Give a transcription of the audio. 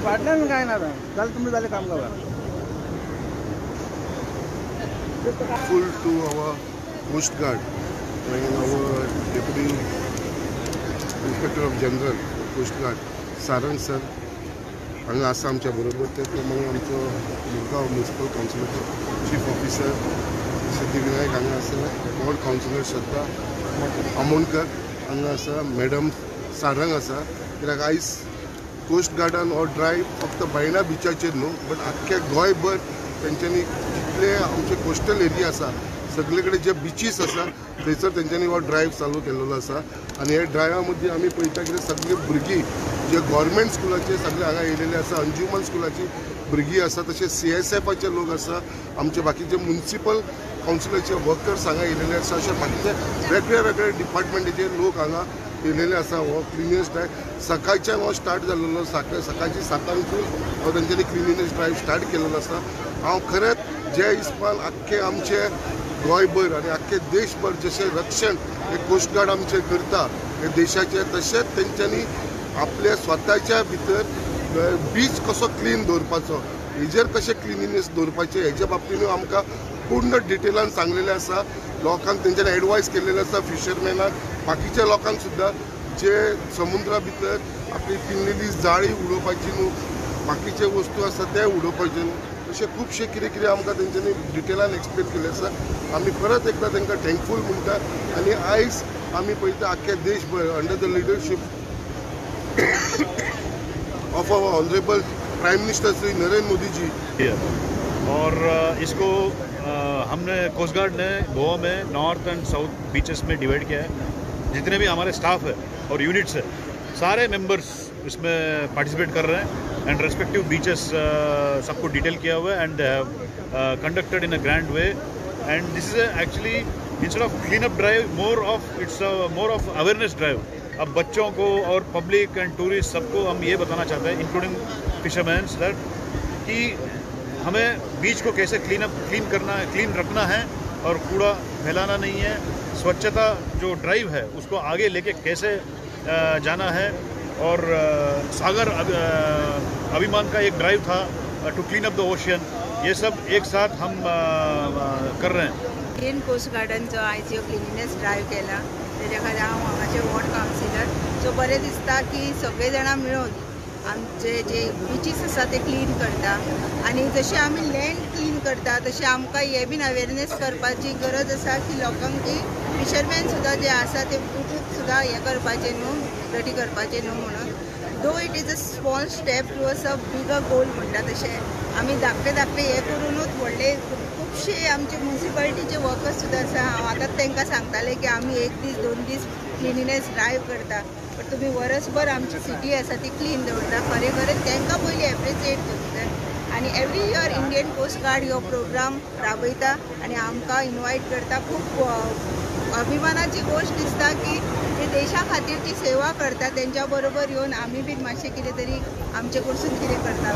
पाटल्यान काय ना जाल्यार तुमचें जालें काम गावा full to our Coast Guard and our Deputy Inspector of General Coast Guard Sarang sir हांगा आसा आमच्या बरोबर. ते प्रमाणे आमचो मुरगांव म्युनिसिपल कावन्सिलाचो चीफ ऑफिसर सिद्धिविनायक हांगा आसा, वॉर्ड कावन्सिलर श्रद्धा आमोणकर हांगा आसा, मॅडम सारंग आसा. कित्याक आयज कोस्ट गार्डान हो ड्रायव्ह फक्त बायणा बिचाचेर न्हू बट आख्ख्या गोंयभर तेंच्यांनी जितले आमचे कोस्टल एरिया आसा सगळे कडेन जे बिचीस आसा थंयसर तेंच्यांनी हो ड्रायव्ह चालू केल्लो आसा. आनी हे ड्रायव्हा मदीं आमी पळयता की सगळे भुरगीं जे गव्हर्मेंट स्कुलाचे सगळे हांगा येयलेले आसा, अंजुमन स्कुलाची भुरगीं आसा, तशेंच CSFचे लोक आसा, आमचे बाकीचे म्युनिसिपल कावन्सिलाचे वर्कर्स हांगा येयलेले आसा, अशे बाकीचे वेगळे वेगळे डिपार्टमेंटाचे लोक हांगा येयलेले आसा. हो क्लिनिनेस ड्रायव्ह सकाळच्यान हो स्टार्ट जाल्लो, सकाळची 7 हो तेंच्यांनी क्लिनिनेस ड्रायव्ह स्टार्ट केल्लो आसा. हांव खरेंच जे हिसपान आख्खे आमचे गोंयभर आनी आख्खे देशभर जशें रक्षण हे कोस्ट गार्ड आमचे करता हे देशाचे, तशेंच तेंच्यांनी आपल्या स्वताच्या भितर बीच कसो क्लीन दवरपाचो, हेजेर कशें क्लिनिनेस दवरपाचें हेच्या बाबतींत आमकां पूर्ण डिटेलान सांगलेलें आसा. लोकांक तेंच्यांनी एडवायस केल्लेलें आसा, फिशरमॅनाक बाकीच्या लोकांक सुद्दां जे समुद्रा भितर आपली पिनलेली जाळी उडोवपाची न्हू, बाकीचे वस्तू आसा ते उडोवपाचे न्हू, अशें खुबशे कितें कितें आमकां तेंच्यांनी डिटेलान एक्सप्लेन केलें आसा. आमी परत एकदां तांकां थँकफूल म्हणटा. आनी आयज आमी पळयता आख्ख्या देशभर under the leadership of our honourable prime minister Shri Narendra Modi ji, और इसको हमने कोस्ट गार्ड ने गोवा में नॉर्थ एंड साउथ बीचेस में डिवाइड किया है. जितने भी हमारे स्टाफ है और यूनिट्स है सारे मेंबर्स इसमें पार्टिसिपेट कर रहे हैं एंड रेस्पेक्टिव बीचेस सबको डिटेल किया हुआ है end conducted in a grand way. End this is actually instead of clean up drive more of awareness drive. अब बच्चों को और पब्लिक एंड टूरिस्ट सबको हम ये बताना चाहते हैं इंक्लूडिंग फिशरमैन्स दैट कि हमें बीच को कैसे क्लीन रखना है और कूड़ा फैलाना नहीं है. स्वच्छता जो ड्राइव है उसको आगे लेके कैसे जाना है. और सागर अभिमान का एक ड्राइव था to clean up the ocean. ये सब एक साथ हम कर रहे हैं. इंडियन कोस्ट गार्डनचो आयज ह्यो क्लिनिनेस ड्रायव्ह केला तेज्या खातीर हांव हांगाचे वॉर्ड कावन्सिलर. सो बरें दिसता की सगळे जाणां मेळून आमचे जे बिचीस आसा ते क्लीन करता. आनी जशें आमी लँड क्लीन करता तशें आमकां हे बीन अवेरनेस करपाची गरज आसा की लोकांक की फिशरमॅन सुद्दां जे आसा ते बुटूक सुद्दां हे करपाचें न्हू, डटी करपाचें न्हू म्हणून. Though it is a small step towards a bigger goal म्हणटा तशें आमी धाकटे हे करूनच व्हडले खुबशे आमचे म्युनिसिपालिटीचे वर्कर्स सुद्दां आसा. हांव आतां तांकां सांगतालें की आमी 1 दीस 2 दीस क्लिनिनेस ड्रायव्ह करता बट तुमी वर्सभर आमची सिटी आसा ती क्लीन दवरता. खरें तांकां पयलीं एप्रिशिएट करूंक जाय. आनी every year Indian coast guard हो प्रोग्राम राबयता आनी आमकां इनवायट करता. खूब अभिमानाची गोष्ट दिसता की जे देशा खातीरची सेवा करता तेंच्या बरोबर येवन आमी बीन मातशें कितें तरी आमचे कडसून कितें करता.